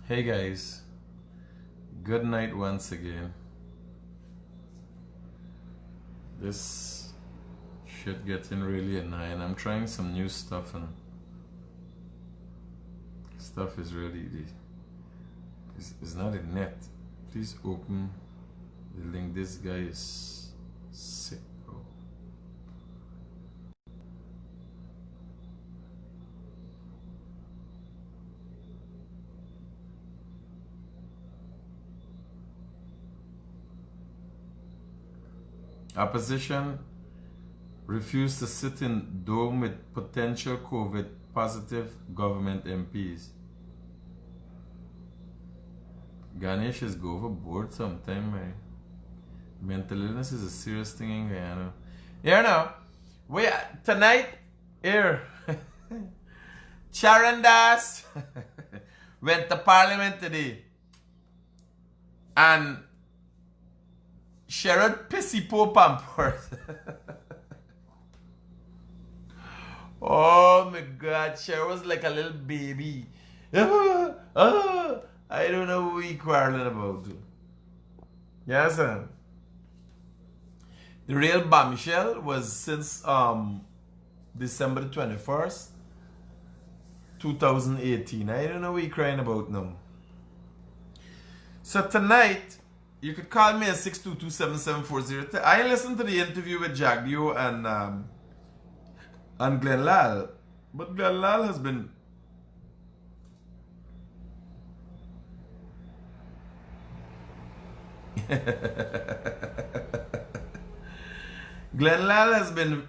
Hey guys, good night once again. This shit getting really annoying. I'm trying some new stuff and stuff is really it's not a net. Please open the link. This guy is sick, bro. Opposition refused to sit in dome with potential COVID positive government MPs. Ganesh is go overboard sometime, man. Mental illness is a serious thing in Guyana. Here now, tonight, here, Charandas went to Parliament today and Sherrod pissy poor pampers. Oh my God, Sherrod was like a little baby. I don't know what we quarreling about. Yes, sir. The real bombshell was since December 21st, 2018. I don't know what you're crying about now. So tonight, you could call me at 622-7740. I listened to the interview with JAGDEO and LALL. But LALL has been LALL has been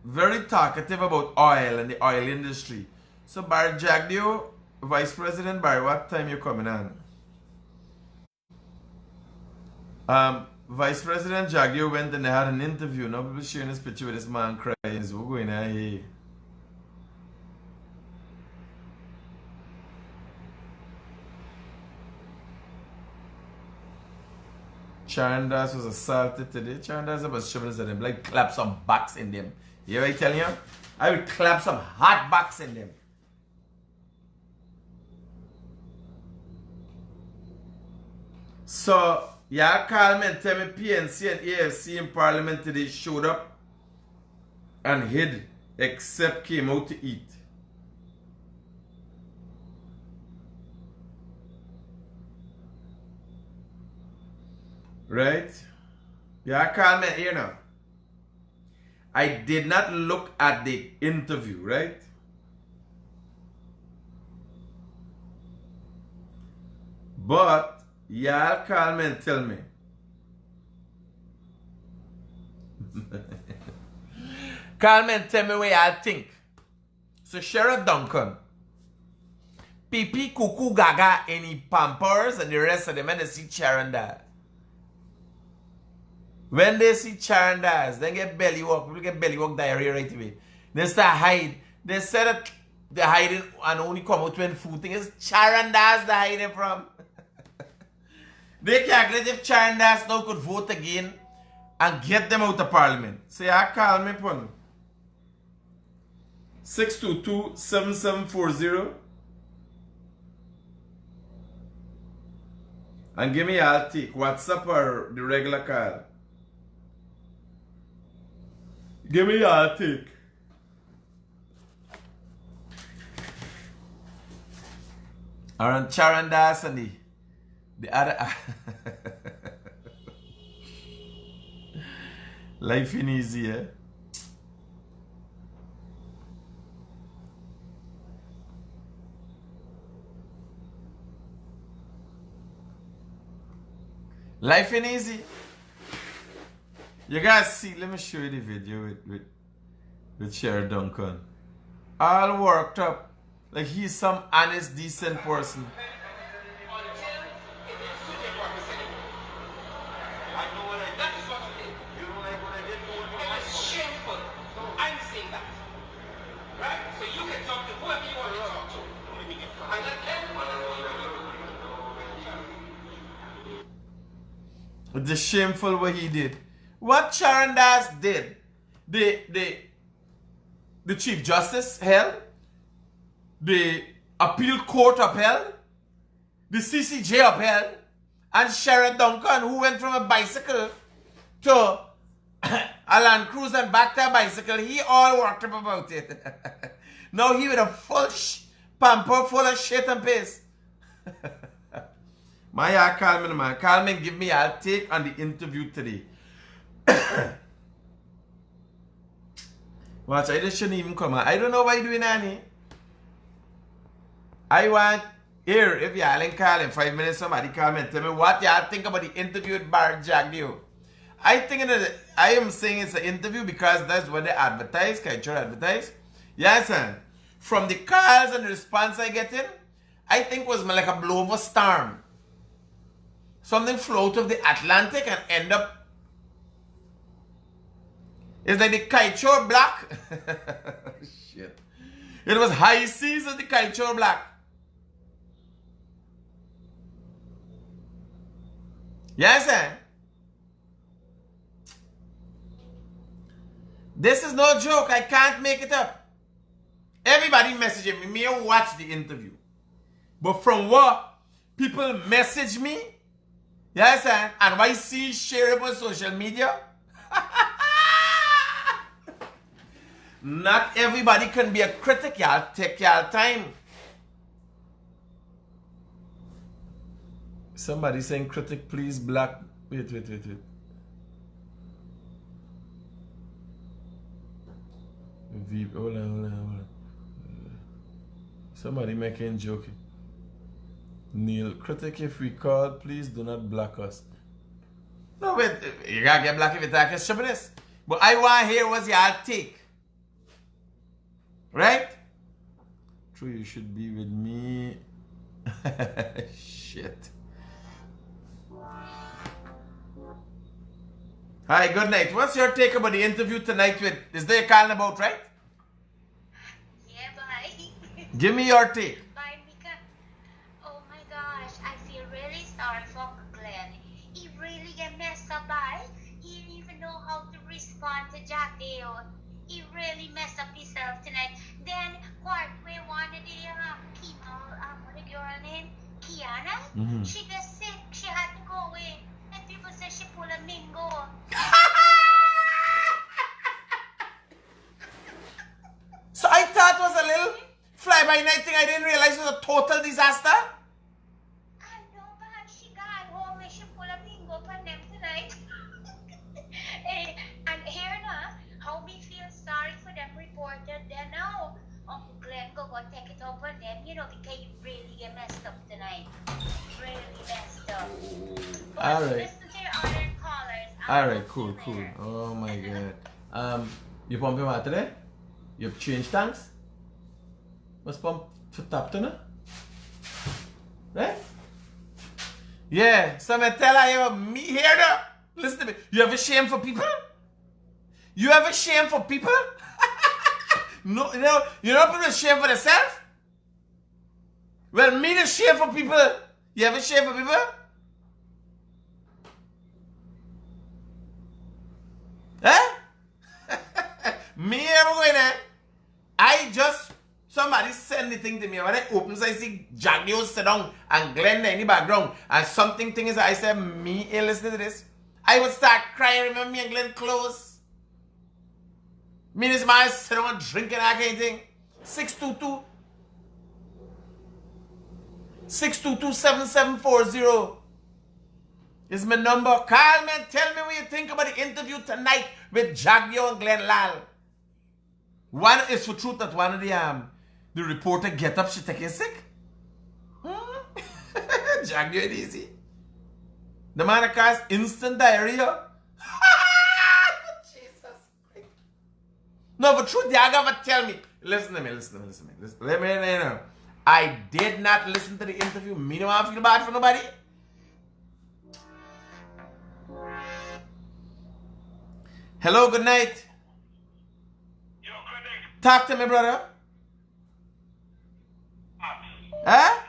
very talkative about oil and the oil industry. So JAGDEO, Vice President Barry, what time you coming on? Vice President JAGDEO went and they had an interview. Now people sharing this picture with this man crying. What's going on here? Charandas was assaulted today. Charandas was shoving at them, like clap some backs in them. You hear what I tell you? I will clap some hot backs in them. So, y'all call me and tell me PNC and AFC in Parliament today showed up and hid except came out to eat. Right? Y'all call me here now. I did not look at the interview, right? But y'all call me and tell me. Call me and tell me what y'all think. So Sherrod Duncan, PP Cuckoo Gaga, any Pampers and the rest of them, and they see Charandas. When they see Charandas, they get belly walk. People get belly walk diarrhea right away. They start hide. They said that they're hiding and only come out when food thing is Charandas they're hiding from. They calculate if Charandas now could vote again and get them out of Parliament. So I call me upon 622-7740 and give me I'll take WhatsApp or the regular call. Give me your take. Around Charandas and the other. Life ain't easy, eh? Life ain't easy. You guys see, let me show you the video with Sherrod Duncan. All worked up. Like he's some honest, decent person. It's shameful what he did. What Charandas did, the Chief Justice held, the appeal court upheld, the CCJ upheld, and Sherrod Duncan, who went from a bicycle to a Land Cruiser and back to a bicycle, he all worked up about it. Now he with a full pamper full of shit and piss. My yard Carmen, man. Carmen, give me a take on the interview today. Watch, I just shouldn't even come out. I don't know why you're doing that. I want here, if y'all ain't calling 5 minutes, somebody call me and tell me what y'all think about the interview with JAGDEO. I am saying it's an interview because that's what they advertise, culture advertise. Yes, sir. From the calls and the response I get in, I think it was like a blow of a storm. Something flew out of the Atlantic and end up. It's like the kite black. Shit. It was high seas of the kite black. Yes, sir. This is no joke. I can't make it up. Everybody messaging me. Me watch the interview. But from what people message me, yes, sir, and why see share it on social media, not everybody can be a critic. Y'all take y'all time. Somebody saying critic, please black. Wait. Hold on. Somebody making joking. Neil, critic, if we call, please do not block us. No, wait, you gotta get black if you talk stupidness. But I want to hear what's your take. Right? True, you should be with me. Shit. Hi, good night. What's your take about the interview tonight with, is there calling about, right? Yeah, bye. Give me your take. Bye, Mika. Oh my gosh, I feel really sorry for Glenn. He really get messed up by. He didn't even know how to respond to JAGDEO. He really messed up himself tonight. Then, we wanted the people, what the girl name? Kiana? She got sick. She had to go away. And people say she pulled a mingo. So I thought it was a little fly-by-night thing. I didn't realize it was a total disaster. I know, but she got home and she pulled a bingo on them tonight. And here now, how we feel sorry for them reported there now. Uncle Glenn go take it up on them, because you really get messed up tonight. Really messed up. But all right. Listen to your other callers. All right, cool. Oh my God. You pumping water there? You have changed tanks? Must pump for top to now? Right? Yeah, so I tell me here now. Listen to me. You have a shame for people? You have a shame for people? No, you know people shame for themselves? Well, me the shame for people. You have a shame for people? Huh? Me ever going there? Somebody send the thing to me. When I open, I see JAGDEO sit down and Glenn in the background. And something thing is, I said, me ain't listening to this. I would start crying, remember me and Glenn close. Me and this man sit down and drinking that kind of thing. 622-7740 is my number. Call me and tell me what you think about the interview tonight with JAGDEO and Glenn LALL. One is for truth that one of the reporter get up, she take you sick. JAGDEO it easy. The man that caused instant diarrhea. Jesus Christ. No, but truth, you gotta tell me. Listen to me. Let me know. I did not listen to the interview. Me don't want to feel bad for nobody. Hello, good night. Yo, Critic. Talk to me, brother. Huh?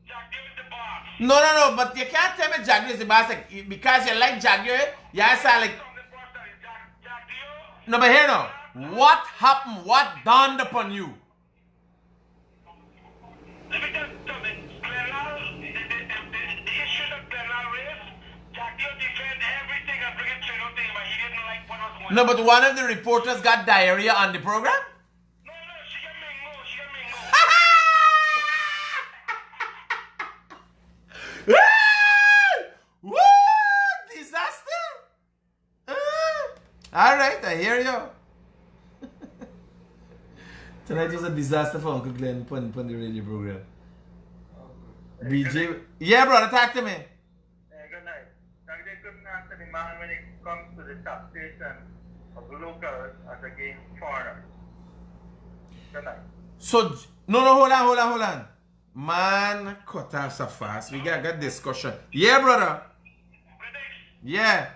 JAGDEO is the boss. No, but you can't tell me JAGDEO is the boss. Like, because you like JAGDEO, you sound like... From the boss that is JAGDEO. No, but here now. What happened? What dawned upon you? Let me tell you something. Glenn No, but one of the reporters got diarrhea on the program? No, she got mango. She got mango. Woo! Disaster! All right, I hear you. Tonight was a disaster for Uncle Glenn on the radio program. BJ, yeah, brother, talk to me. Good night. Now, they couldn't answer the man when it comes to the taxation of locals as against foreigners. Good night. So, no, hold on. Man, cut us so fast. We got good discussion. Yeah, brother. Yeah.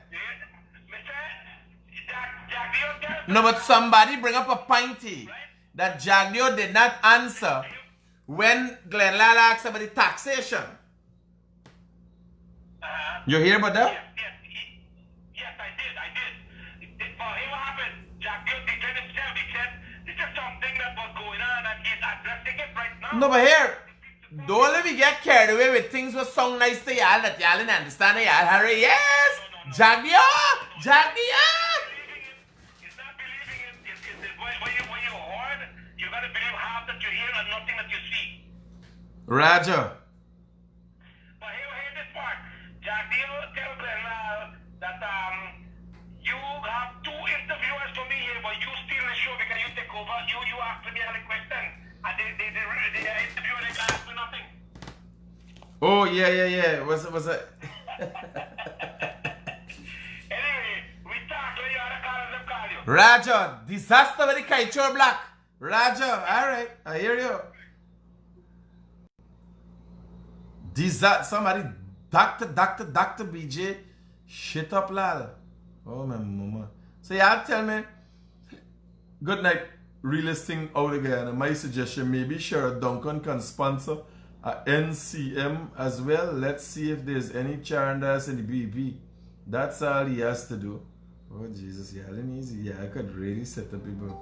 No, but somebody bring up a pointy that JAGDEO did not answer when Glenn LALL asked about the taxation. You hear about that? Yes, I did. For him, what happened? JAGDEO declared himself. He said, this is something that was going on and he's addressing it right now. No, but here, don't let me get carried away with things that sound nice to y'all that y'all didn't understand. Y'all hurry, yes! JAGDEO! It's not believing it. When you heard, you got to believe half that you hear and nothing that you see. Roger. But hear this part. JAGDEO tell Glenn LALL that you have 2 interviewers for me here, but you steal the show because you take over. You asked me all the questions, and they interview and they ask me nothing. Oh, yeah. Was it? Anyway, we talk when you other callers them call you. Roger. Disaster with the Kaichor Black. Roger. All right. I hear you. Somebody, Dr. BJ, shit up, lal. Oh, my mama. So, y'all tell me, good night, relisting out again. And my suggestion, maybe Sheriff Duncan can sponsor a NCM as well. Let's see if there's any Charandas in the BP. That's all he has to do. Oh, Jesus, y'all ain't easy. Yeah, I could really set up people.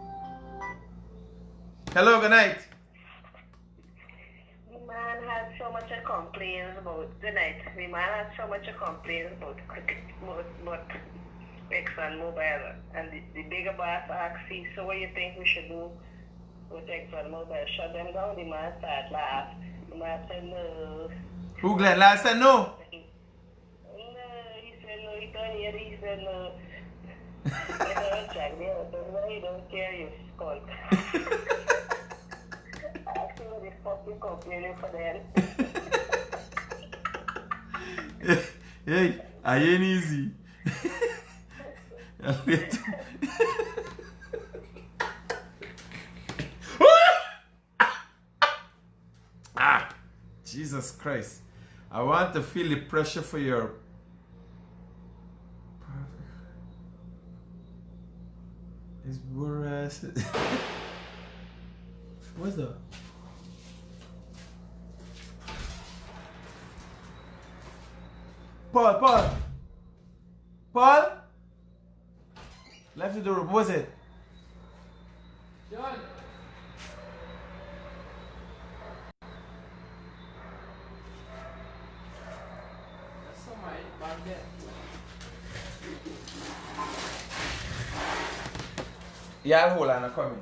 Hello, good night. Man had so much to complain about tonight. The man had so much to complain about cricket, about Exxon Mobil. And the bigger boss asked, see, so what you think we should do with Exxon Mobil? Shut them down. The man started laugh. The man said no. Who, Glenn LALL said no? No, he said no. He told you, he said no. You know, JAGDEO, why you don't care, you skunk. Asking what the fuck you complaining for them. Hey, I ain't easy. Jesus Christ. I want to feel the pressure for your... It's worse. What's that? Paul? Left the door. What was it? John. That's somebody back there. Yeah, hold on, I'm coming.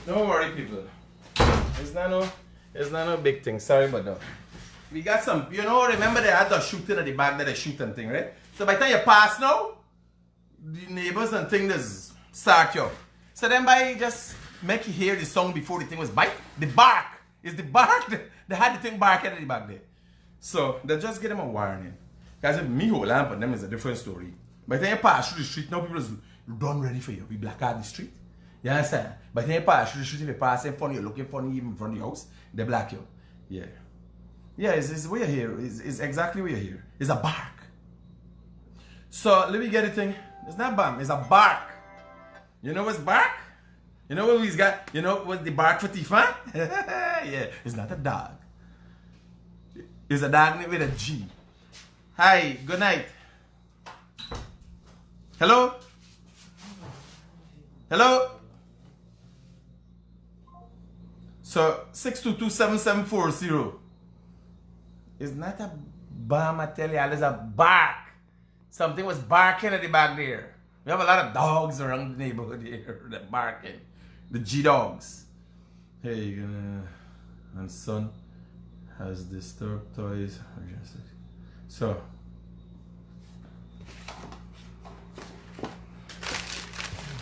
Don't worry, people. It's not no big thing. Sorry about that. We got some, remember they had the shooting at the back that they shooting thing, right? So by the time you pass now, the neighbors and things start you. So then by just make you hear the song before the thing was bite. The bark. It's the bark. They had the thing barking at the back there. So they just give them a warning. Because if me hold lamp on them is a different story. By the time you pass through the street, now people is done ready for you. We black out the street. You understand? By the time you pass through the street, if you pass in front of you, looking funny even in front of your house, they black you. Yeah. Yeah, it's where you're here. It's exactly where you're here. It's a bark. So let me get it thing. It's not bam, it's a bark. You know what's bark? You know what he's got? You know what's the bark for Tifan? Yeah, it's not a dog. It's a dog with a G. Hi, good night. Hello? Hello? So 622-7740. It's not a bam, I tell you, it's a bark. Something was barking at the back there. We have a lot of dogs around the neighborhood here that barking. The G dogs. Hey, and son has disturbed toys. So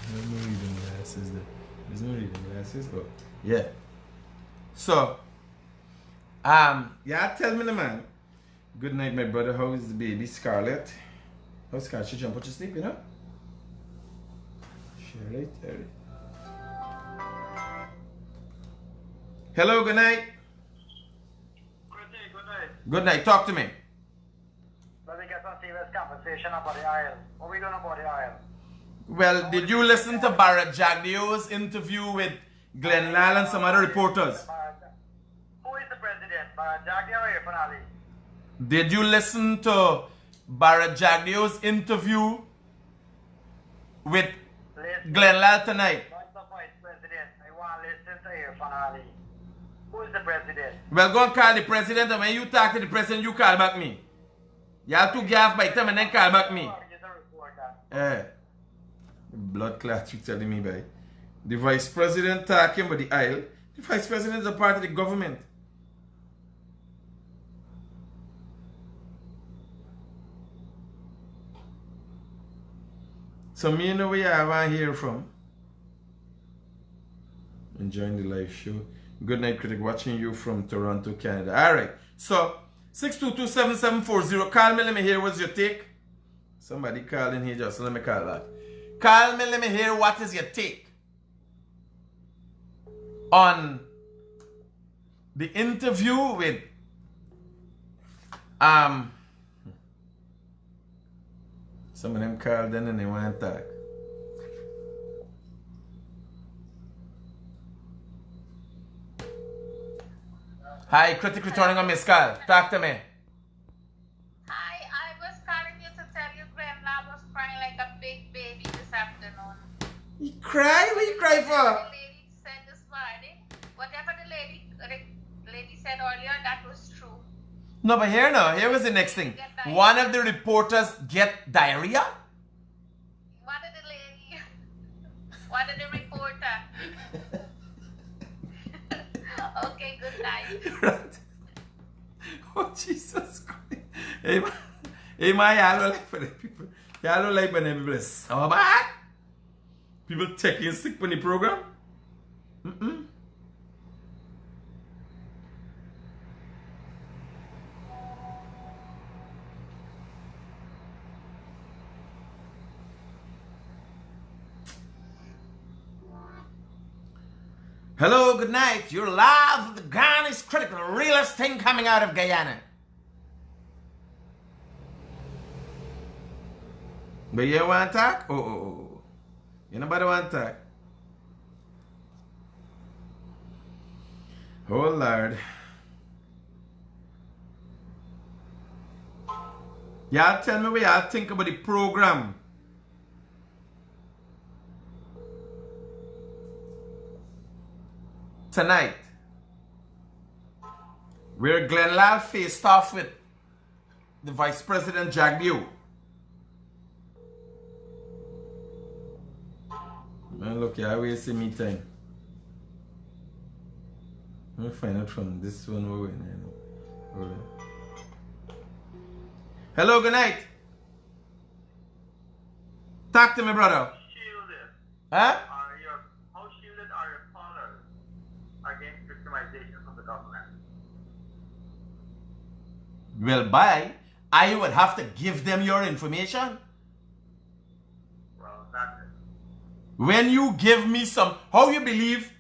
there's no reading glasses there. There's no reading glasses, but yeah. So yeah, tell me the man. Good night, my brother. How is the baby Scarlett? How's Scarlett? She jump out to sleep, you know? Share it, share it. Hello, good night. Good night. Good night. Talk to me. Let me get some serious conversation about the aisle. What are we doing about the aisle? Well, did you listen to BHARRAT JAGDEO's interview with Glenn LALL and some other reporters? Who is the president? JAGDEO or Irfan Ali? Did you listen to BHARRAT JAGDEO's interview with Glenn LALL tonight? What's the vice president? I want to listen to Irfan Ali. Who is the president? Well, go and call the president, and when you talk to the president, you call back me. Y'all two gaff by time and then call back me. Blood clot, you telling me, by the vice president talking about the aisle. The vice president is a part of the government. So me know where I want to hear from. Enjoying the live show. Good night, Critic. Watching you from Toronto, Canada. Alright. So 622-7740. Call me, let me hear what's your take. Somebody call in here just so let me call back. Call me, let me hear what is your take on the interview with some of them called in and they want to talk. Hi, Critic returning on Miss Call. Talk to me. Hi, I was calling you to tell you Grandma was crying like a big baby this afternoon. You cry? What you cry for? The lady said this morning, whatever the lady said earlier, that was true. No, but here was the next thing. One of the reporters get diarrhea? One of the reporter. Okay, good night. Right. Oh, Jesus Christ. Hey, man, y'all don't like for the people. Y'all don't like when people are so bad. People taking sick from the program. Hello, good night. You're live with the Guyanese Critic, the realest thing coming out of Guyana. But you want to talk? Oh. You nobody want to talk? Oh, Lord. Y'all tell me what y'all think about the program. Tonight, where Glenn LALL faced off with the Vice President JAGDEO. Man, look, I wasting me time. Let me find out from this one we're in. Hold on. Hello, good night. Talk to me, brother. Shielded. Huh? How shielded are your callers against victimization from the government? Well, I would have to give them your information. Well, that's it. When you give me some, how you believe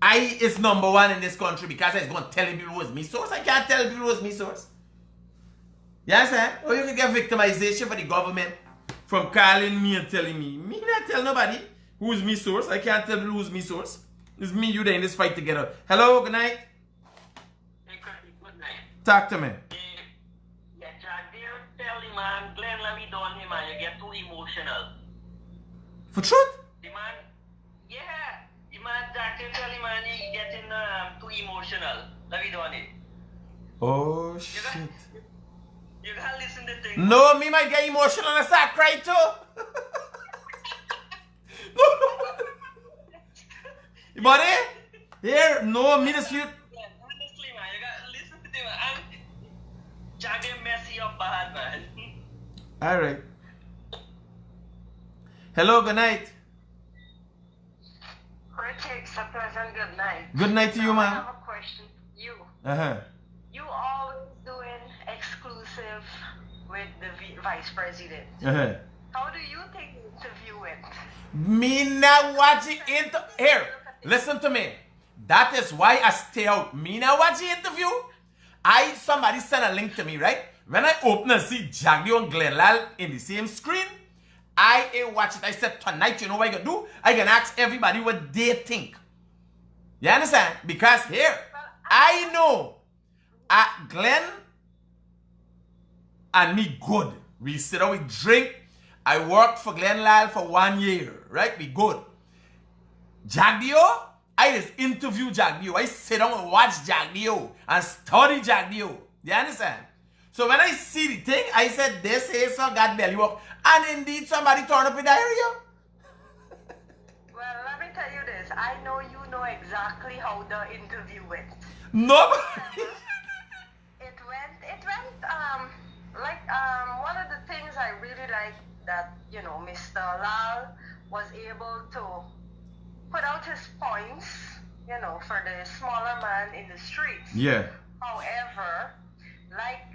I is number one in this country because I was going to tell people who's me source? I can't tell people who's me source. You understand? Or you can get victimization for the government from calling me and telling me. Me not tell nobody who's me source. I can't tell people who's me source. It's me, you there in this fight together. Hello, good night. Hey, good night. Talk to me. Yeah, JAGDEO tell the man, Glenn, let me down him, man. You get too emotional. For truth? The man, yeah. The man, JAGDEO tell the man, you getting too emotional. Let me down it. Oh, shit. You gotta listen to things. No, me might get emotional and start crying too. No. Buddy, here, no, me just feel. Honestly, man, you gotta listen to them. And JAGDEO messy up bad, man. All right. Hello, good night. Critics, a pleasant good night. Good night to you, I man. have a question for you. Uh-huh. You always doing exclusive with the vice president. Uh-huh. How do you think the interview went? Me not watching here. Listen to me. That is why I stay out. Me not watching interview. Somebody sent a link to me, right? When I open and see JAGDEO and Glenn LALL in the same screen, I ain't watch it. I said tonight, you know what I can do? I can ask everybody what they think. You understand? Because here, I know Glenn and me good. We sit down, we drink. I worked for Glenn LALL for 1 year, right? We good. JAGDEO, I just interview JAGDEO. I sit down and watch JAGDEO and study JAGDEO. You understand? So when I see the thing, I said, this is so God belly work. And indeed, somebody turned up in the area. Well, let me tell you this. I know you know exactly how the interview went. Nobody. It went one of the things I really like that, you know, Mr. LALL was able to put out his points, you know, for the smaller man in the streets. Yeah. However, like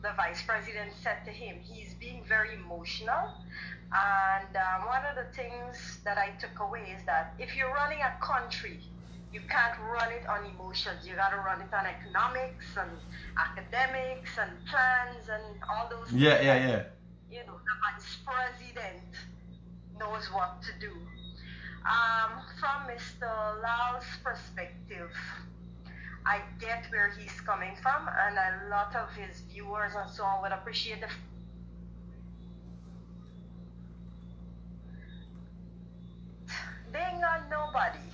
the vice president said to him, he's being very emotional. And one of the things that I took away is that if you're running a country, you can't run it on emotions. You got to run it on economics and academics and plans and all those things. Yeah. You know, the vice president knows what to do. From Mr. LALL's perspective, I get where he's coming from, and a lot of his viewers and so on would appreciate the they ain't got nobody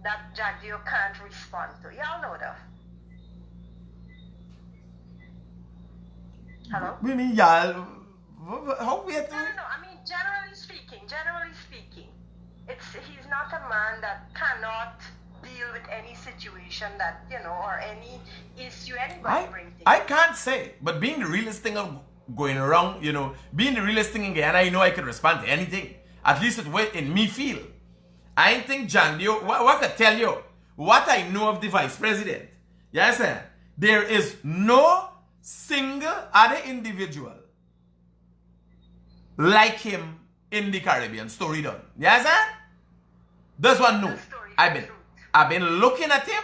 that JAGDEO can't respond to. Y'all know that. Hello? We mean, y'all. How we have to. No. I mean, generally speaking, he's not a man that cannot deal with any situation that, you know, or any issue anybody brings in. I can't say, but being the realest thing of going around, you know, being the realest thing in Guyana, I know I can respond to anything. At least it's what in me feel. I think JAGDEO, what I tell you, what I know of the vice president, yes, sir, there is no single other individual like him in the Caribbean. Story done. Yes, sir? That's one no. I've been looking at him.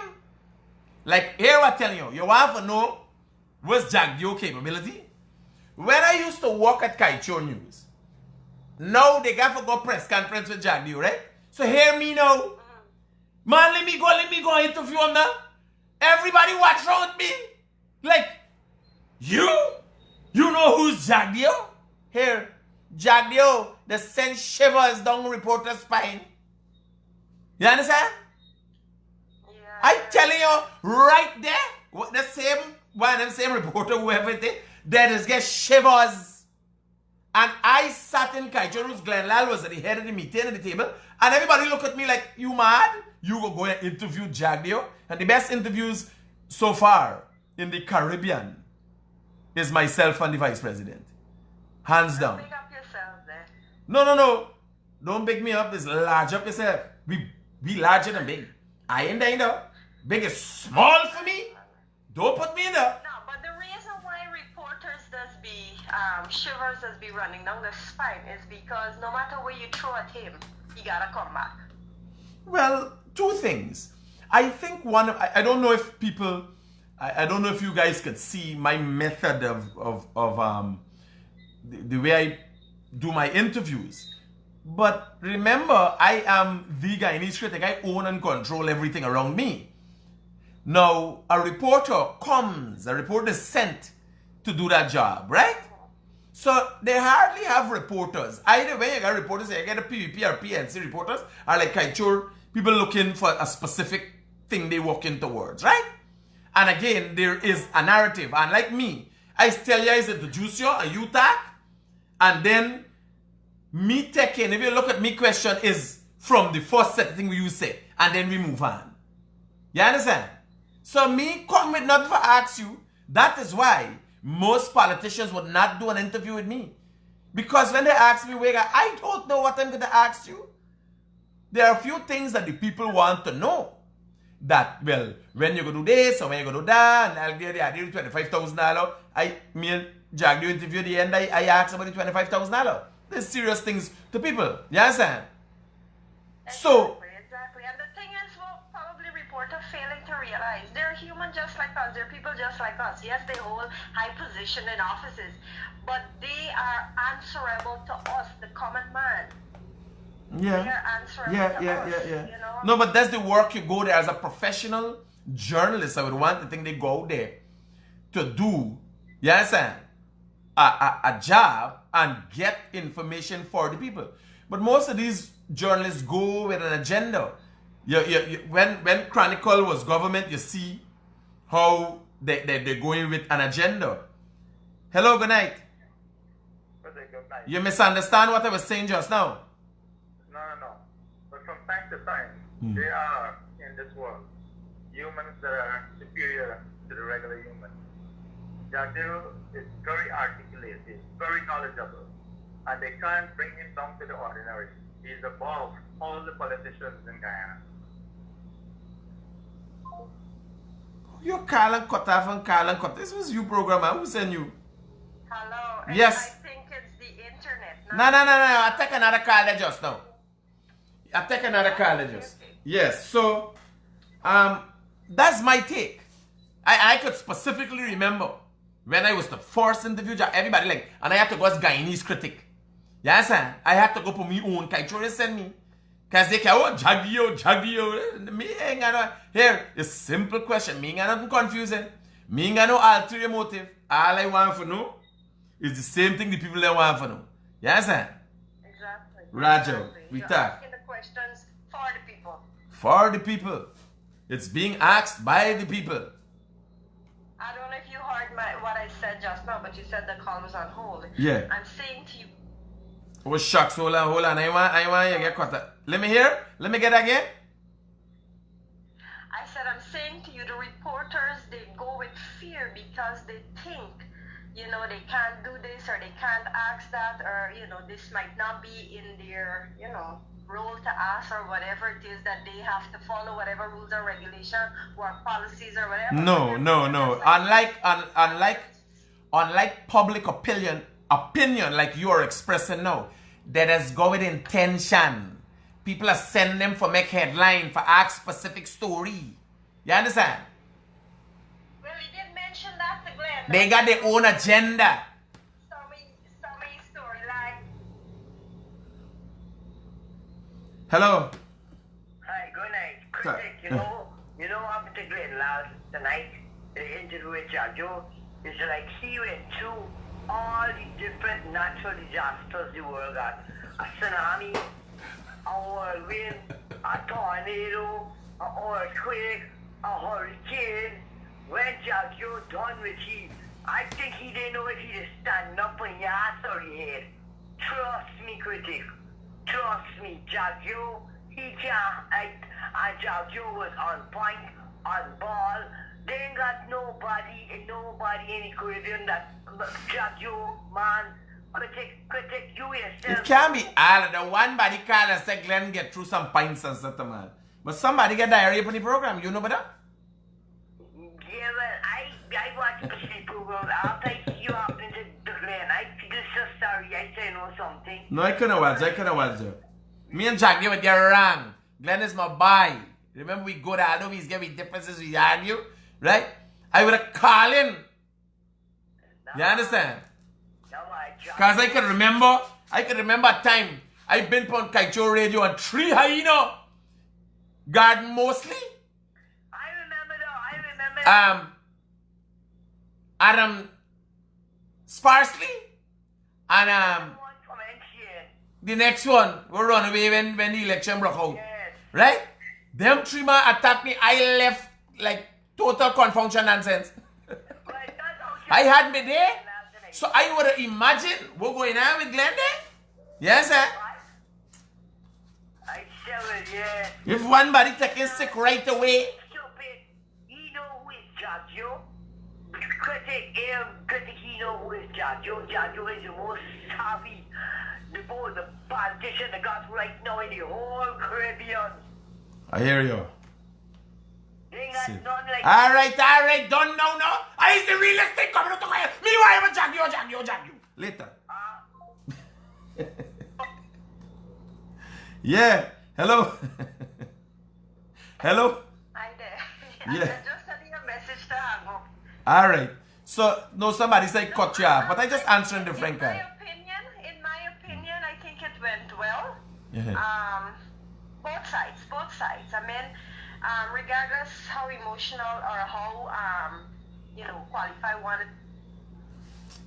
Like here I'm telling you, you want to know what's JAGDEO capability? When I used to work at Kaicho News, now they got to go press conference with JAGDEO, right? So hear me now. Man, let me go interview him now. Everybody watch around me. Like, you know who's JAGDEO? Here, JAGDEO, the send shivers down reporter's spine. You understand? Yeah. I telling you, right there, the same reporter, whoever it is, that just get shivers. And I sat in Kaichoru's. Glenn Lal was at the head of the meeting at the table. And everybody looked at me like, you mad? You go and interview JAGDEO? And the best interviews so far in the Caribbean is myself and the vice president. Hands down. Big up yourself there. No. Don't big me up. It's large up yourself. Be larger than big. I ain't there, you know. Big is small for me. Don't put me in there. No, but the reason why reporters does be shivers does be running down the spine is because no matter where you throw at him, he gotta come back. Well, two things. I think one, I don't know if people, I don't know if you guys could see my method of the way I do my interviews. But remember, I am the Guyanese Critic. I own and control everything around me. Now, a reporter is sent to do that job, right? So they hardly have reporters. Either way, you got reporters, you get a PVP or PNC reporters, are like Kaichur, people looking for a specific thing they working towards, right? And again, there is a narrative. And like me, I tell you, I introduce you, and you talk, and then me taking, if you look at me question, is from the first set thing you say, and then we move on. You understand? So me come with nothing for ask you. That is why most politicians would not do an interview with me. Because when they ask me, I don't know what I'm going to ask you. There are a few things that the people want to know. That, well, when you go do this, or when you go do that, and I'll give you $25,000. Me and JAGDEO interview at the end, I asked about the $25,000. There's serious things to people. You understand? So, Exactly. And the thing is, well, probably reporter failing to realize they're human just like us. They're people just like us. Yes, they hold high position in offices, but they are answerable to us, the common man. yeah. They are answerable to us. You know? No, but that's the work you go there as a professional journalist. I would want to think they go out there to do, you understand, a job and get information for the people. But most of these journalists go with an agenda. When Chronicle was government, you see how they're going with an agenda. Hello, good night. Good night. You misunderstand what I was saying just now. No. But from time to time, there are in this world humans that are superior to the regular human. JAGDEO is very articulate, he's very knowledgeable, and they can't bring him down to the ordinary. He's above all the politicians in Guyana. You call and cut off and call and cut. This was you programmer. Who sent you? Hello. Yes. I think it's the internet. No. I take another call there just now. Yes. So, that's my take. I could specifically remember when I was the first interview, everybody like, and I had to go as Guyanese Critic. Yes, sir. I had to go for me own. Kaichore send me. Because they can, JAGDEO. Me ain't got no, here, it's simple question. Me ain't got nothing confusing. Me ain't got no ulterior motive. All I want to know is the same thing the people they want to know. Yes, sir. Exactly. Roger, Exactly. we You're talk. asking the questions for the people. For the people. It's being asked by the people. I don't know if you heard what I said just now, but you said the call was on hold. Yeah. I'm saying to you. Oh, shucks. Hold on. I want you to get caught. Let me hear. Let me get again. I said, I'm saying to you, the reporters, they go with fear because they think, you know, they can't do this or they can't ask that, or, you know, this might not be in their, you know, role to ask, or whatever it is that they have to follow, whatever rules or regulation or policies or whatever. No. Unlike public opinion like you are expressing now, that has go with intention. People are sending them for make headline, for ask specific story. You understand? Well, you didn't mention that to Glenn. They got their own agenda. Some storyline. Hello. Hi, good night. Critic, you know what happened to Glenn last tonight? The interview with JAGDEO. It's like he went through all the different natural disasters the world got. A tsunami, a whirlwind, a tornado, an earthquake, a hurricane. When JAGDEO done with him, I think he didn't know if he'd stand up on his ass or his head. Trust me, critic. Trust me, JAGDEO, he can't act, and JAGDEO was on point, on ball. They ain't got nobody in the Caribbean that JAGDEO, man. Critic, you yourself. It can't be all of the one body call and say Glenn get through some pints and stuff, man. But somebody get diarrhea on the program, you know better? Yeah, well, I watch the program after I see you happening to Glenn. I feel so sorry. I say no something. No, I couldn't watch you. Me and JAGDEO would get wrong. Glenn is my boy. Remember we go to all these get differences, we argue, right? I would have called in. You understand? Because I can remember a time I've been on Kaicho Radio on 3 hyena garden mostly. I remember. Adam sparsely and the next one will run away when the election broke out. Yes. Right? Them 3 man attacked me. I left like total confusion nonsense. I had me there. So I would have imagined what going on with Glenn there? Yes, sir. I tell it, yeah. If one body taking sick right away. Stupid. He know who is JAGDEO. Critic, he know who is JAGDEO. JAGDEO is the most savvy. The politician that got right now in the whole Caribbean. I hear you. They ain't got none like All right, don't know, no. I is the realistic coming out to me. Me, why am I JAGDEO? Later. Yeah. Hello. Hello. Hi there. Yeah. I'm just sending a message to hang up. All right. So, no, somebody said cut you off, but I just answering the frank guy. In my opinion, I think it went well. Yeah. Both sides. I mean, regardless how emotional or how qualified one.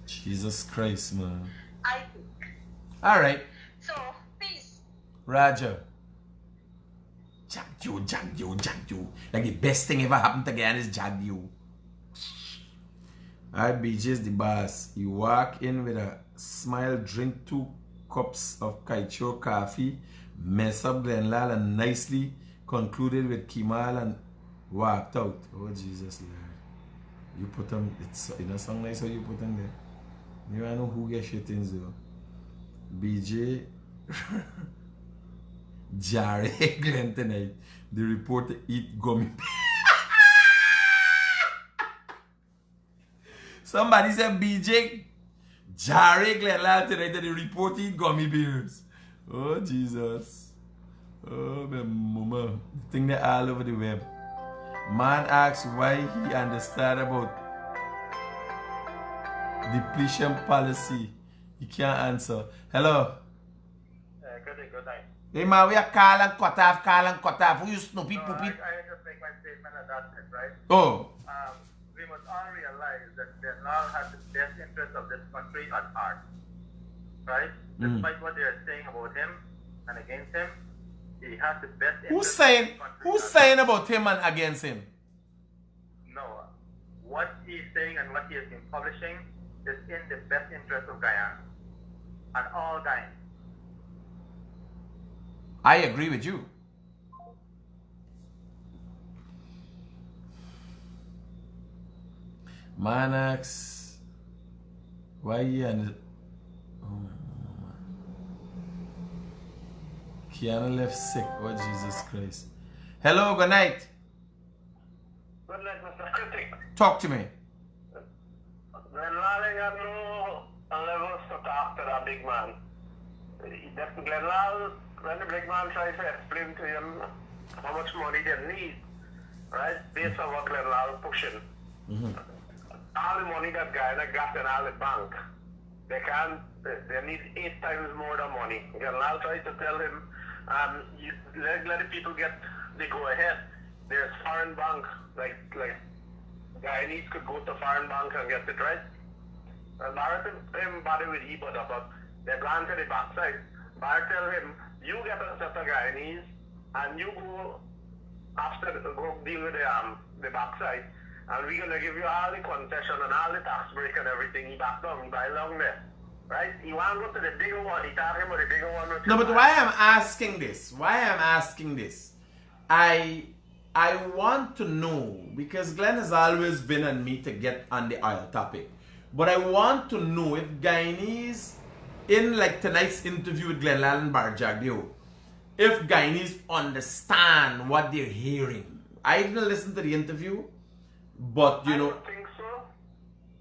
Jesus Christ, man. I think. All right. So, peace. Roger. JAGDEO. Like the best thing ever happened to Guyana is JAGDEO. Alright, BJ is the boss. You walk in with a smile, drink 2 cups of Kaicho coffee, mess up Glen LALL and nicely concluded with Kemal and walked out. Oh, Jesus, Lord. You put them, it's in a song nice how you put them there. You don't know who gets shit things though. BJ Jarre Glenn tonight. The reporter eat gummy. Somebody said BJ Jarre Glen LALL tonight and the reporter eat gummy bears. Oh Jesus. Oh my mama. The thing that all over the web. Man asks why he understand about depletion policy. He can't answer. Hello. Good night. Hey man, we are call and cut off. Who you snoopy poopy? I just make my statement and that's it, right? Oh. We must all realize that LALL has the best interest of this country at heart, right? Despite what they are saying about him and against him, he has the best interest of this country. Who's saying about him and against him? No. What he's saying and what he has been publishing is in the best interest of Guyana and all Guyans. I agree with you. Manax, why you and Kiana left sick. Oh Jesus Christ. Hello, good night. Good night, Mr. Critic. Talk to me. When LALL got no levels to talk to that big man. Glen LALL, when the big man tries to explain to him how much money they need, right, based on what Glen LALL pushing. All the money that Guyana got in all the bank, they need 8 times more than money. Glen LALL tries to tell him, let the people they go ahead. There's foreign bank, like Guyanese could go to foreign bank and get it, right? And BHARRAT him body with Ebola, but they're gone to the backside. BHARRAT tell him, you get a set of Guyanese and you go deal with the backside, and we're gonna give you all the concession and all the tax break and everything. He back down, he buy along there. right? You want to go to the bigger one. He's talking about the bigger one. No, but why I'm asking this? I want to know, because Glenn has always been on me to get on the oil topic. But I want to know if Guyanese, in like tonight's interview with Glenn LALL and JAGDEO, if Guyanese understand what they're hearing. I didn't listen to the interview, but you know.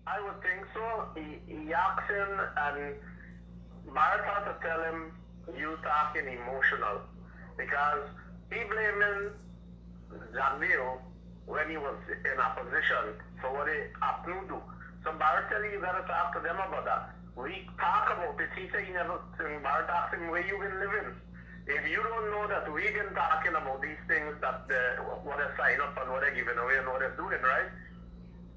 I would think so. He asked him, and Bharat had to tell him, you talking emotional. Because he blaming JAGDEO when he was in opposition for what he up to do. So Bharat tell you gotta talk to them about that. We talk about it. He said he never, Bharat asked him, where you been living? If you don't know that we've been talking about these things, that what they sign up and what they're giving away and what they're doing, right?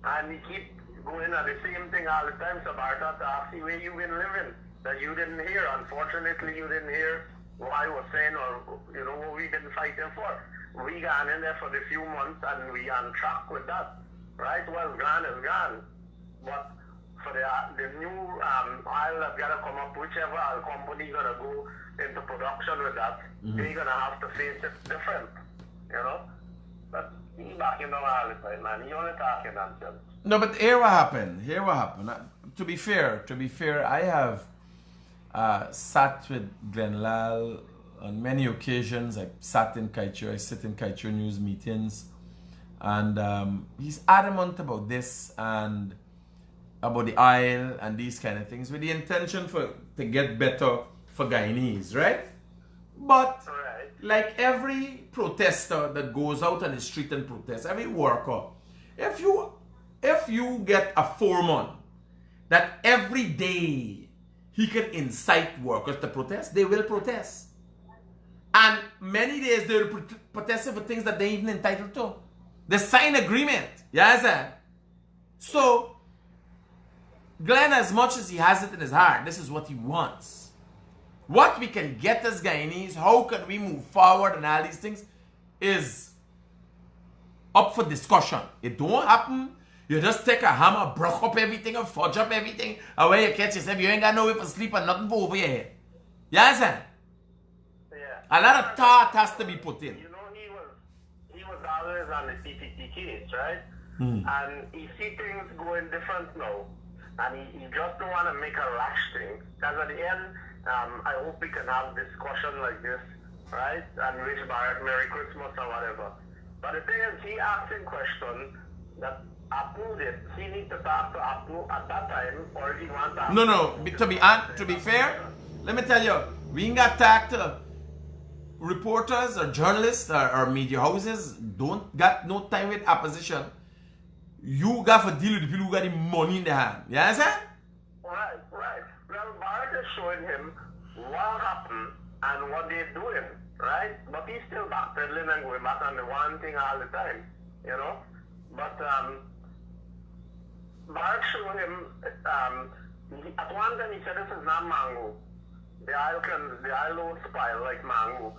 And he keep going at the same thing all the time. So Bharat had to ask you where you been living, that you didn't hear. Unfortunately, you didn't hear what I was saying, or you know what we've been fighting for. We gone in there for the few months and we on track with that, right? Well, gone is gone, but for the new oil that's gotta come up, whichever oil company gonna go into production with that, they're gonna have to face it different, you know. But he backing down all the time, man. He only talking nonsense. No, but here what happened. To be fair, I have sat with Glenn LALL on many occasions. I sat in Kaituo, I sit in Kaituo News meetings, and he's adamant about this and about the oil and these kind of things with the intention to get better for Guyanese, right? But like every protester that goes out on the street and protests, every worker, if you get a foreman that every day he can incite workers to protest, they will protest. And many days they will protest for things that they even entitled to. They sign agreement. Yes, sir. So Glenn, as much as he has it in his heart, this is what he wants. What we can get as Guyanese, how can we move forward and all these things, is up for discussion. It don't happen. You just take a hammer, broke up everything and fudge up everything, and where you catch yourself, you ain't got no way for sleep and nothing for over your head. You understand? Yeah. A lot of thought has to be put in. You know, he was always on the CPT case, right? And he see things going different now. And he just don't want to make a rash thing. Because at the end, I hope we can have discussion like this, right? And wish Bharat Merry Christmas or whatever. But the thing is, he asking questions that Apu did. He need to talk to Apu at that time, or he want to... No. To be fair, let me tell you, we ain't got to talk to reporters or journalists or media houses. Don't got no time with opposition. You got to deal with the people who got the money in their hand. You understand? Right. Well, Bharat is showing him what happened and what they're doing, right? But he's still backpedaling and going back on the one thing all the time, you know? But Bharat showed him, at one time he said this is not mango. The oil won't spoil like mango.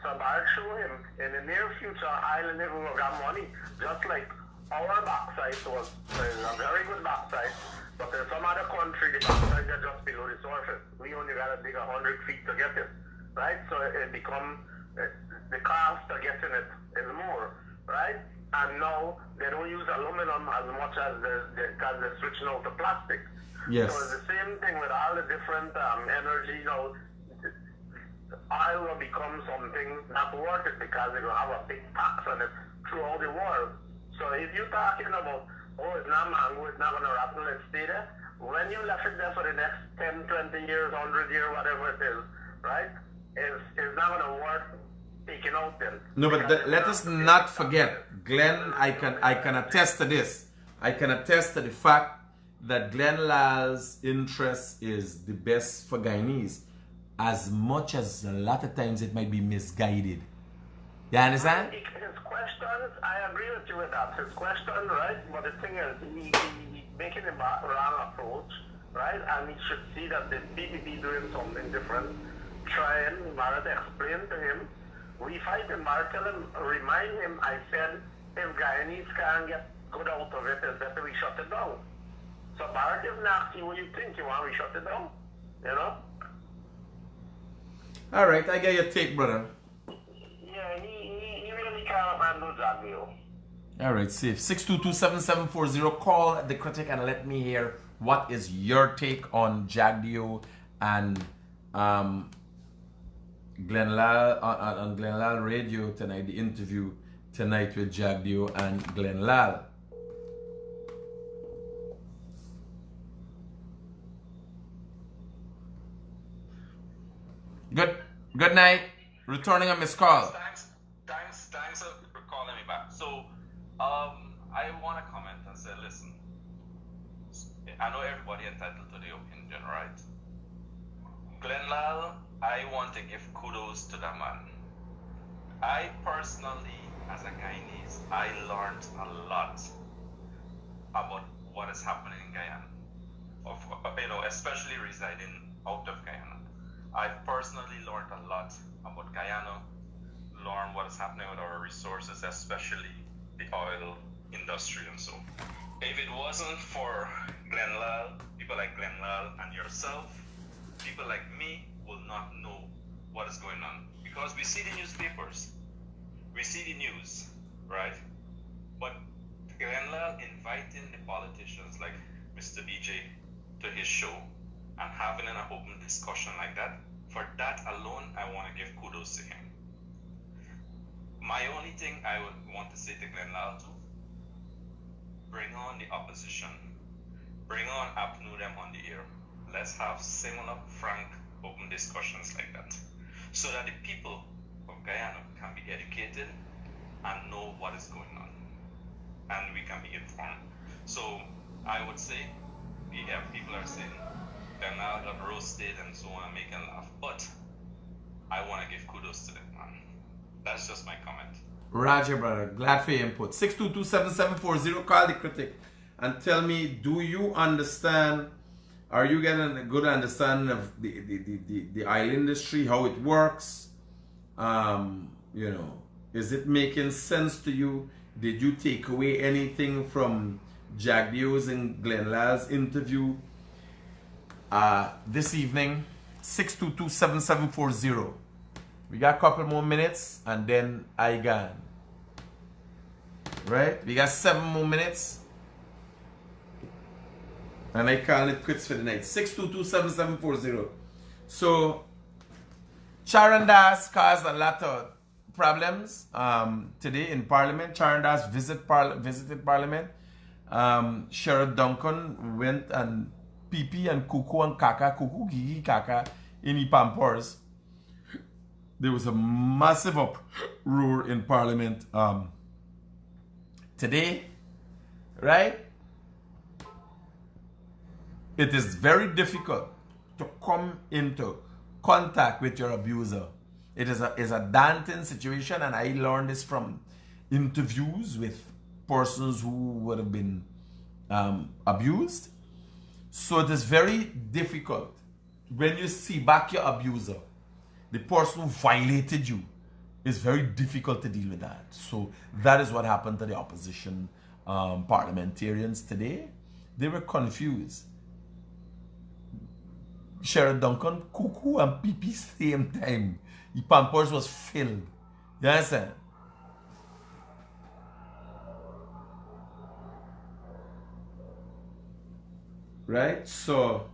So Bharat showed him, in the near future, oil never will get money, just like our backside was a very good backside, but in some other country, the backside is just below the surface. We only got to dig 100 feet to get it, right? So it becomes, the cost of getting it is more, right? And now they don't use aluminum as much as because they're switching out to plastic. Yes. So it's the same thing with all the different energy, you know, oil will become something not worth it because they're going to have a big tax on it throughout the world. So if you're talking about, oh, it's not mango, it's not going to rattle, let's stay there. When you left it there for the next 10, 20 years, 100 years, whatever it is, right? It's not going to work taking out then. No, but let us not forget, Glenn, I can attest to this. I can attest to the fact that Glenn LALL's interest is the best for Guyanese, as much as a lot of times it might be misguided. You understand? His questions, I agree with you with that. His question, right? But the thing is, he's making a wrong approach, right? And he should see that the BBB doing something different. Try and Bharat explain to him. We fight him, Bharat tell him, remind him, I said, if Guyanese can't get good out of it, it's better we shut it down. So Bharat is not asking what you think. You want we shut it down? You know? All right, I get your take, brother. Yeah, he really can't handle JAGDEO. All right, safe. 622-7740. Call the critic and let me hear what is your take on JAGDEO and Glenn LALL on Glenn LALL Radio tonight. The interview tonight with JAGDEO and Glenn LALL. Good night. Returning a missed call. Thanks for calling me back. So, I want to comment and say, listen, I know everybody entitled to the opinion, right? Glenn LALL, I want to give kudos to the man. I personally, as a Guyanese, I learned a lot about what is happening in Guyana, especially residing out of Guyana. I've personally learned a lot about Guyana, learned what is happening with our resources, especially the oil industry and so. If it wasn't for Glenn LALL, people like Glenn LALL and yourself, people like me will not know what is going on. Because we see the newspapers, we see the news, right? But Glenn LALL inviting the politicians like Mr. BJ to his show and having an open discussion like that, for that alone, I want to give kudos to him. My only thing I would want to say to Glenn LALL too, bring on the opposition, bring on Apnu them on the air. Let's have similar, frank, open discussions like that, so that the people of Guyana can be educated and know what is going on, and we can be informed. So I would say, yeah, people are saying Glenn LALL got roasted and so on, making laugh, but I want to give kudos to them, man. That's just my comment. Roger, brother. Glad for your input. 622-7740. Call the critic and tell me, do you understand? Are you getting a good understanding of the oil industry, how it works? Is it making sense to you? Did you take away anything from JAGDEO's and Glenn LALL's interview this evening? 622-7740. We got a couple more minutes and then I gone. Right? We got 7 more minutes. And I call it quits for the night. 622-7740. So, Charan Das caused a lot of problems today in Parliament. Charan Das visited Parliament. Sherrod Duncan went and Pipi and Kuku and Kaka, Kuku, Gigi, Kaka in the Pampers. There was a massive uproar in Parliament today, right? It is very difficult to come into contact with your abuser. It is a daunting situation, and I learned this from interviews with persons who would have been abused. So it is very difficult when you see back your abuser, the person who violated you. It's very difficult to deal with that. So that is what happened to the opposition parliamentarians today. They were confused. Sherrod Duncan, Cuckoo and Pee same time. The Pampers was filled. You understand? Right? So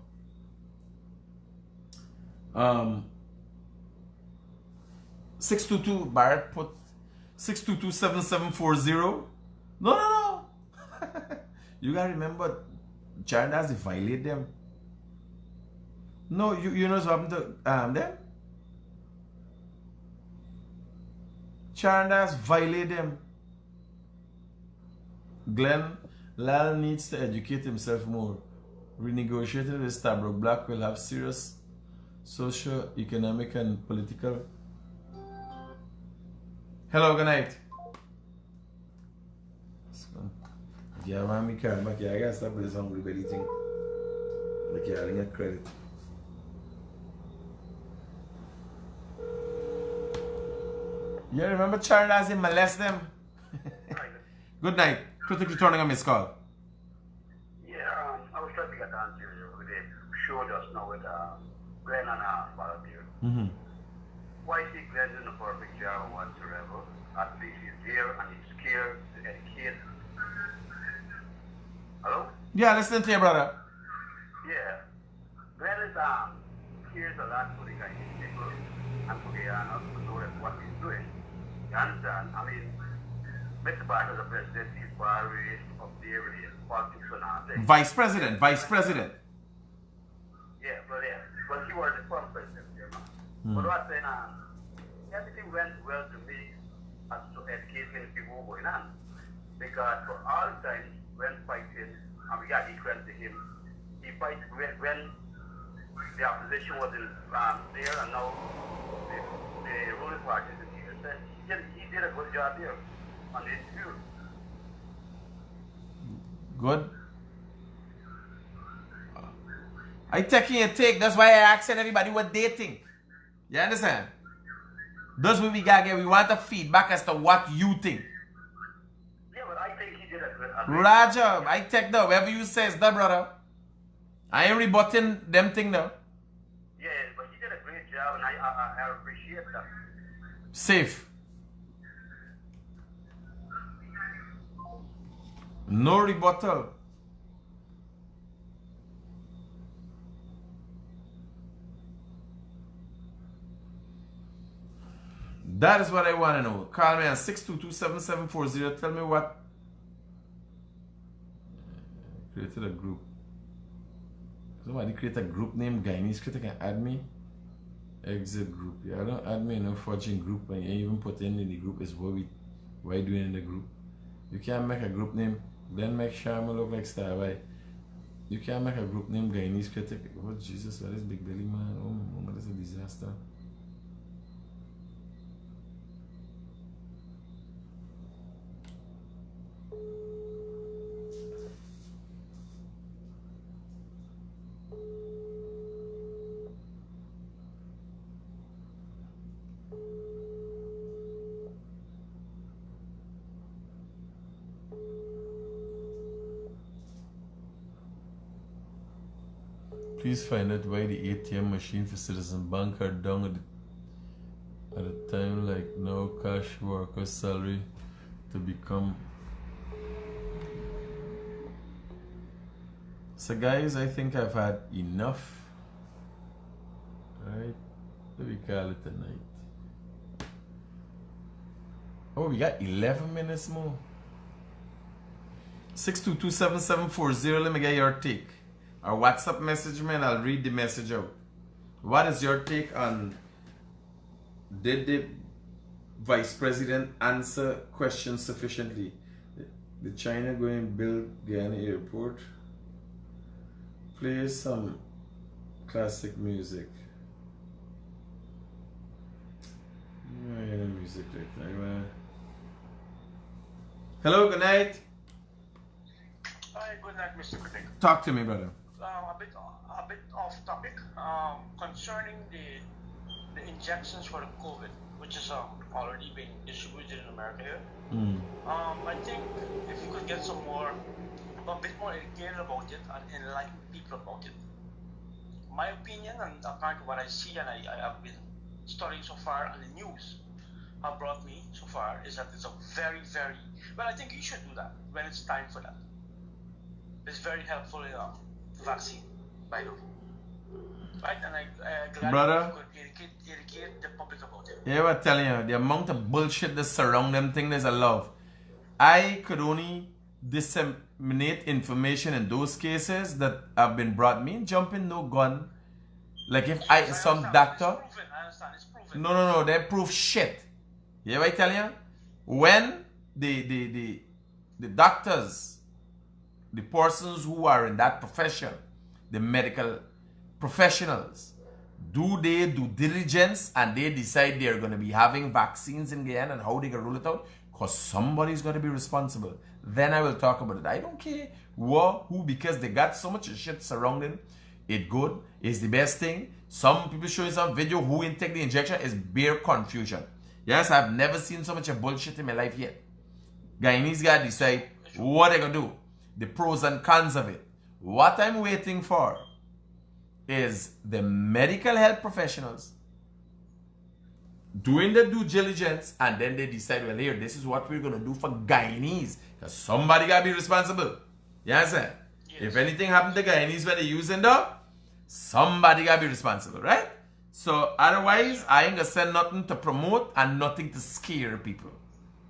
622 BHARRAT put 622-7740. No. You gotta remember, China has to violate them. No, you know what's happened to them? China has violated them. Glenn LALL needs to educate himself more. Renegotiating with Stabrook Black will have serious social, economic, and political. Hello, good night. Yeah, man, me carry back here. I gotta stop with this hungry belly thing. Like, yeah, I didn't get credit. You remember Charles as he molest them? Good night. Critic returning on his call. Yeah, I was trying to get on to you with the show just now with Glenn and volunteer. Why see Glenn in the perfect job whatsoever? At least he's here and he's scared to educate. Hello? Yeah, listen to you, brother. Yeah. Glenn is cares a lot for the Guyanese people and for Guyana to know that what he's doing. You understand? I mean, Mr. Barker, the president, he's BERBICE up there with his politics and all that. Vice president. Yeah, but he was the first president, you know. But what I'm saying, everything went well to me as to educating people going on. Because for all the time when fighting, and we got equal to him, he fights when the opposition was in, there, and now the ruling party is in here. He did a good job there on the interview. Good. I taking your take. That's why I asking everybody what they think. You understand? That's what we got here. We want the feedback as to what you think. Yeah, but I think he did a good job. Raja, I take that. Whatever you say is that, brother. I ain't rebutting them thing now. Yeah, but he did a great job, and I appreciate that. Safe. No rebuttal. That is what I want to know. Call me on 622-7740. Tell me what. Created a group. Somebody create a group named Guyanese Critic and add me. Exit group. Yeah, don't add me in no forging group and you even put in the group is what we doing in the group. You can't make a group name. Then make Sharma look like Star. Why? You can't make a group named Guyanese Critic. Oh Jesus, what is Big Belly man? Oh, that's a disaster. Please find out why the ATM machine for Citizen Bank are down at a time like now cash worker salary to become. So guys, I think I've had enough. Alright, what do we call it tonight? Oh, we got 11 minutes more. 622-7740, let me get your take. Or WhatsApp message me and I'll read the message out. What is your take on did the Vice President answer questions sufficiently? Did China go and build Guyana airport? Play some classic music. Music right now. Hello, good night. Hi, good night, Mr. Critic. Talk to me, brother. A bit off topic concerning the injections for the COVID, which is already being distributed in America here. I think if you could get a bit more educated about it and enlighten people about it. My opinion, and according to what I see and I have been studying so far, and the news have brought me so far, is that it's a very, very well. I think you should do that when it's time for that. It's very helpful in vaccine, by the way. Right, and I'm glad brother, you could educate the public about it. Yeah, I'm telling you, the amount of bullshit that surround them thing there's a love. I could only disseminate information in those cases that have been brought me. Jumping no gun. Like if some doctor. It's proven. No, they prove shit. You know what I tell you? When the doctors, the persons who are in that profession, the medical professionals, do they do diligence and they decide they're going to be having vaccines in Guyana and how they can roll it out? Because somebody's going to be responsible. Then I will talk about it. I don't care who, because they got so much shit surrounding it. Good is the best thing. Some people showing some video who didn't take the injection is bare confusion. Yes, I've never seen so much of bullshit in my life yet. Guyanese gotta decide what they're gonna do, the pros and cons of it. What I'm waiting for is the medical health professionals doing the due diligence, and then they decide, well, here, this is what we're going to do for Guyanese. Because somebody got to be responsible. You understand? Yes. If anything happened to Guyanese when they're using them, somebody got to be responsible, right? So otherwise, I ain't going to say nothing to promote and nothing to scare people.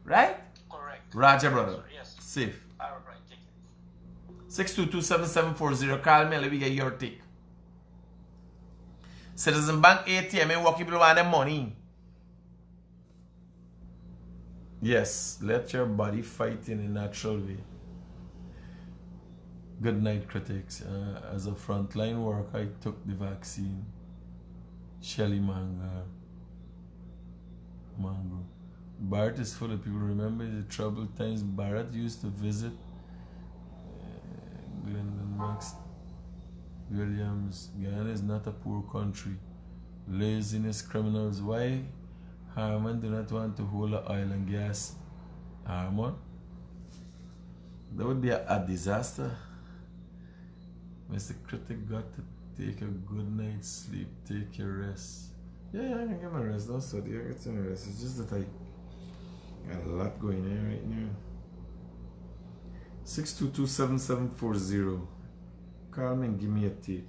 Right? Correct. Roger, brother. Yes. Safe. All right, take it. 622-7740. Call me and let me get your take. Citizen Bank ATM and walk people want their money. Yes, let your body fight in a natural way. Good night, critics. As a frontline worker, I took the vaccine. Shelly Mango. BHARRAT is full of people. Remember the troubled times BHARRAT used to visit? Glendon Max Williams. Guyana is not a poor country. Laziness, criminals. Why Harmon do not want to hold oil and gas? Harmon? That would be a disaster. Mr. Critic got to take a good night's sleep. Take your rest. Yeah, I can get my rest. Don't study. I get some rest. It's just that I got a lot going on right now. 622-7740. Call me and give me a take.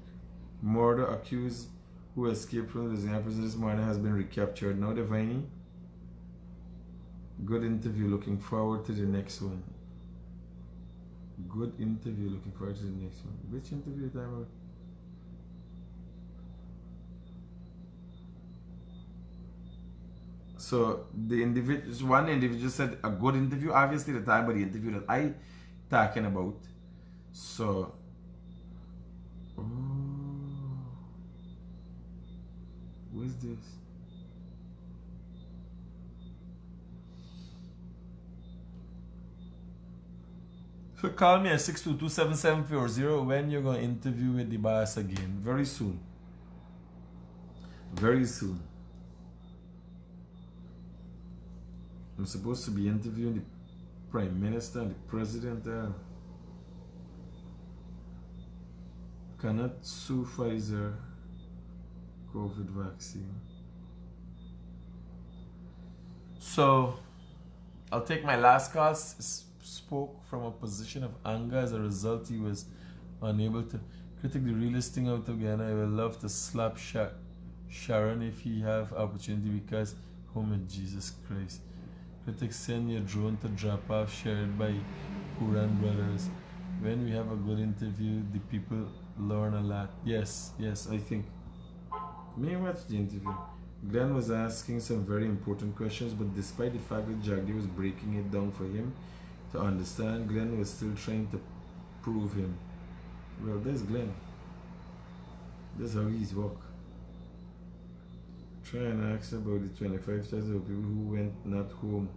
Murder accused who escaped from the Louisiana prison this morning has been recaptured. Now, Divine, good interview. Looking forward to the next one. Good interview. Looking forward to the next one. Which interview time out? So the individual, one individual said a good interview. Obviously, the time of the interview that I talking about. So, what is this? So call me at 622-7740 when you're going to interview with the boss again. Very soon. Very soon. I'm supposed to be interviewing the Prime Minister and the President. Cannot sue Pfizer COVID vaccine. So, I'll take my last call. Spoke from a position of anger. As a result, he was unable to critic the realest thing out of Guyana. I would love to slap Sharon if he have opportunity, because home in Jesus Christ. Critics, send your drone to drop off, shared by Huron brothers. When we have a good interview, the people learn a lot. Yes, I think. May watch the interview. Glenn was asking some very important questions, but despite the fact that JAGDEO was breaking it down for him to understand, Glenn was still trying to prove him. Well, there's Glenn. That's how he's work. Try and ask about the 25,000 people who went not home.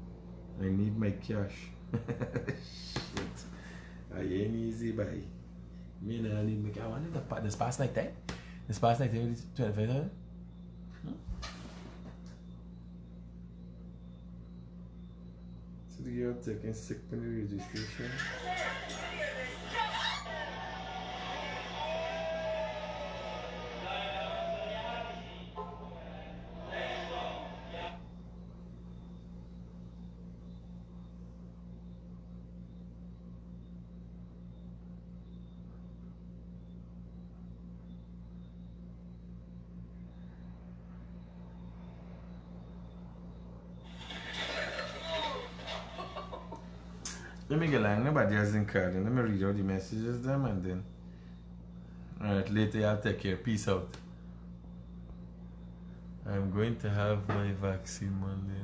I need my cash. Shit. I ain't easy by. Me and I need my cash. I wanted this past night time. This past night time with 25,000. So the girl taking sick penny registration. Let me get along, nobody has in card, and let me read out the messages them, and then alright, later y'all take care. Peace out. I'm going to have my vaccine Monday.